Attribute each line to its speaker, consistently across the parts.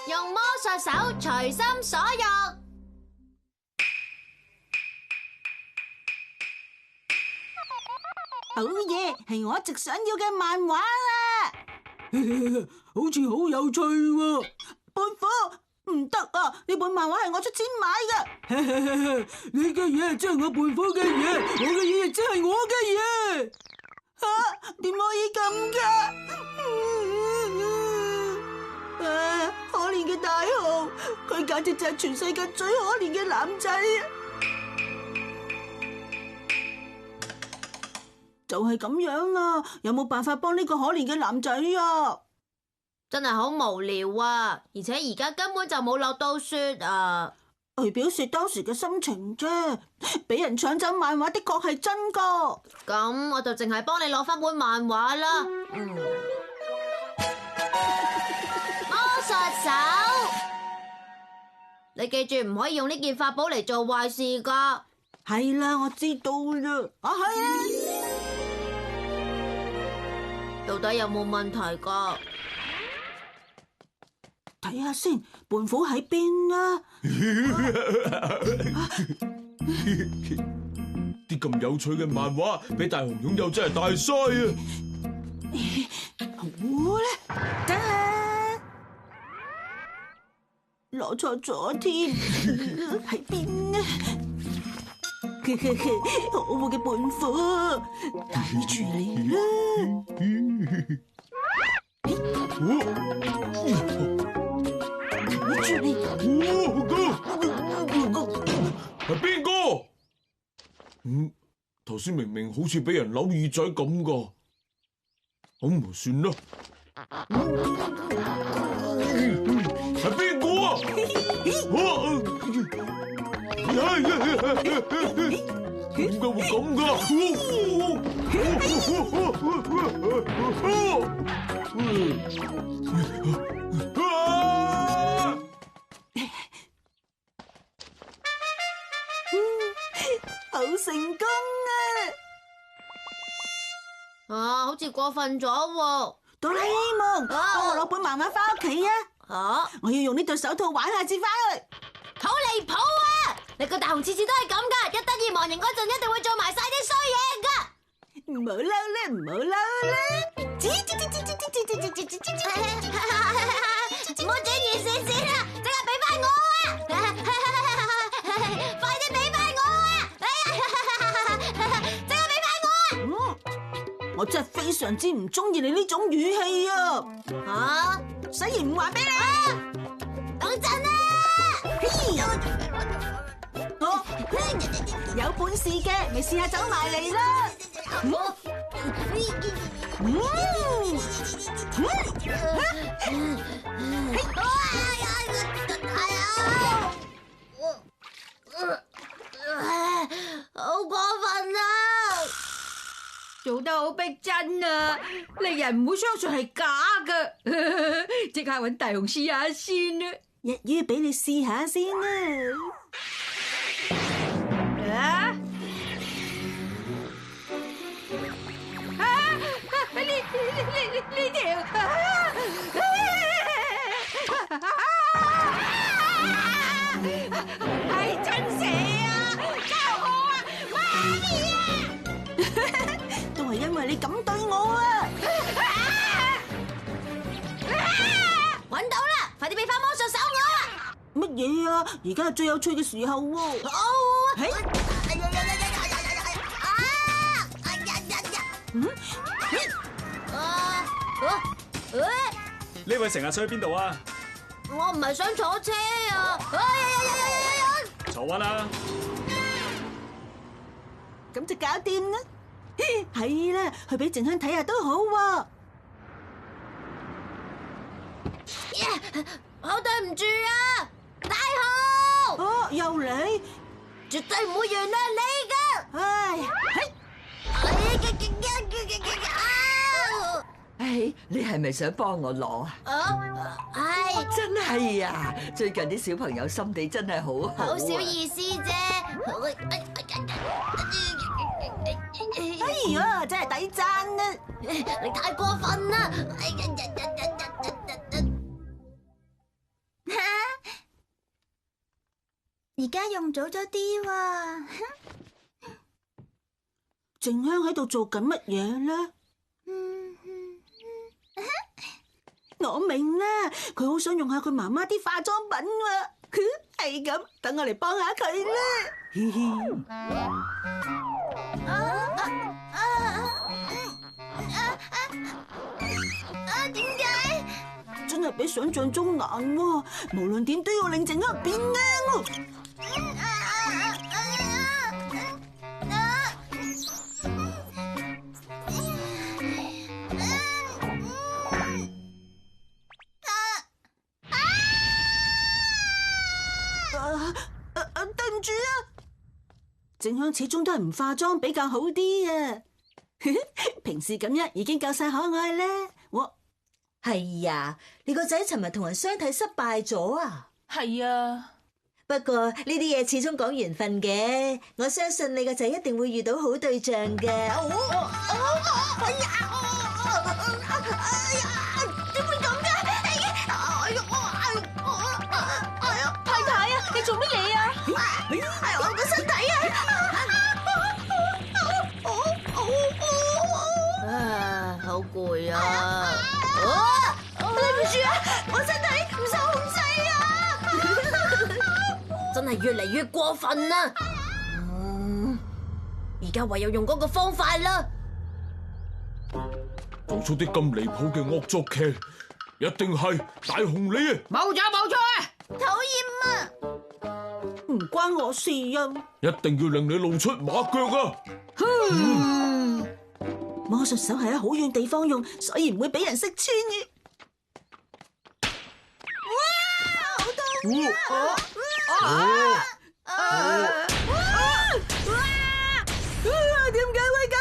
Speaker 1: 用魔術手隨心所欲。
Speaker 2: 好嘢，係我一直想要嘅漫畫啊！好似好有趣喎，胖虎唔得啊！呢本漫畫係我出錢買嘅，你嘅嘢即係我胖虎嘅嘢，我嘅嘢亦即係我嘅嘢。吓，點可以咁噶？可憐嘅大雄，佢簡直就係全世界最可憐嘅男仔啊！就係咁樣啊！有冇辦法幫呢個可憐嘅男仔啊？
Speaker 1: 真係好無聊啊！而且而家根本就冇落到雪啊！
Speaker 2: 佢表示當時嘅心情啫，俾人搶走漫畫的確係真噶。
Speaker 1: 咁我就淨係幫你攞翻本漫畫啦。魔術手，你記住唔可以用呢件法寶嚟做壞事噶。
Speaker 2: 係啦，我知道啦。啊，係啊。
Speaker 1: 到底有冇問題噶？
Speaker 2: 睇下先，胖虎喺邊啊？
Speaker 3: 啲咁有趣嘅漫畫俾大雄擁有真係大嘥啊！
Speaker 2: 好咧，得攞錯咗添，喺邊呢？可惡嘅胖虎，睇住你啦！睇住你！
Speaker 3: 係邊個？頭先明明好似俾人扭耳仔咁噶，咁咪算啦。係邊個啊？點解會咁噶？
Speaker 2: 好成功
Speaker 1: 啊，好似過分咗喎！
Speaker 2: 哆啦 A 夢，幫我攞本漫畫翻屋企啊！我要用呢對手套玩下至翻去。
Speaker 1: 好離譜啊！你個大雄次次都係咁噶，一得意忘形嗰陣一定會做埋晒啲衰嘢噶。
Speaker 2: 唔好嬲啦，唔好嬲啦！
Speaker 1: 唔好轉移視線啦，即刻俾翻我啊！快啲俾翻我啊！即刻俾翻我啊！
Speaker 2: 我真係非常之唔中意你呢種語氣啊！所以唔話俾你。
Speaker 1: 等陣啊！
Speaker 2: 有本事嘅，咪試下走埋嚟啦！
Speaker 1: 好過分啊！
Speaker 4: 做得好逼真啊，令人唔會相信係假噶。即刻搵大雄試下先啦。
Speaker 2: 一於俾你試下先啦。
Speaker 4: 呢條係真蛇啊！救我啊！媽咪啊！
Speaker 2: 都係因為你咁對我啊！
Speaker 1: 搵到啦！快啲俾翻魔術手我啊！
Speaker 2: 乜嘢啊？而家係最有趣嘅時候喎！
Speaker 5: 呢位成日想去邊度啊？
Speaker 1: 我唔係想坐車啊！
Speaker 5: 坐穩啦！
Speaker 2: 咁就搞掂啦。係啦，去俾靜香睇下都好喎。
Speaker 1: 好對唔住啊，大雄！
Speaker 2: 哦，又嚟，
Speaker 1: 絕對唔會原諒你噶！
Speaker 4: 唉，你係咪想幫我攞啊？
Speaker 1: 係
Speaker 4: 真係啊！最近啲小朋友心地真係好好啊。
Speaker 1: 好小意思啫。
Speaker 2: 哎呀，真係抵讚啊！
Speaker 1: 你太過分啦！而家用早咗啲喎。
Speaker 2: 靜香喺度做緊乜嘢呢？我明啦，佢好想用下佢媽媽啲化妝品啊！係咁，等我嚟幫下佢啦。嘻嘻。
Speaker 1: 點解？
Speaker 2: 真係比想象中難喎，無論點都要令靜香變靚喎。對唔住啊，靜香始終都係唔化妝比較好啲啊。平時咁樣已經夠晒可愛啦。
Speaker 6: 係呀，你個仔尋日同人相睇失敗咗啊？
Speaker 7: 係啊，
Speaker 6: 不過呢啲嘢始終講緣分嘅，我相信你個仔一定會遇到好對象嘅。
Speaker 1: 哎呀，點會咁嘅？
Speaker 7: 太太啊，你做乜嘢啊？
Speaker 1: 係我個身體啊！
Speaker 6: 好攰啊！
Speaker 1: 對唔住啊，我身體唔受控制啊！
Speaker 6: 真係越嚟越過分啦！而家唯有用嗰個方法啦。
Speaker 3: 做出啲咁離譜嘅惡作劇，一定係大雄你啊！
Speaker 4: 冇錯啊！
Speaker 1: 討厭啊！
Speaker 2: 唔關我事啊！
Speaker 3: 一定要令你露出馬腳啊！
Speaker 2: 魔術手係喺好遠地方用，所以唔會俾人識穿嘅。哇！好痛點解會咁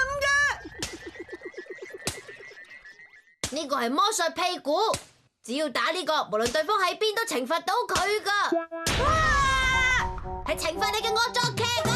Speaker 2: 嘅？
Speaker 6: 呢個係魔術屁股，只要打呢個，無論對方喺邊都懲罰到佢噶。
Speaker 1: 係懲罰你嘅惡作劇啊！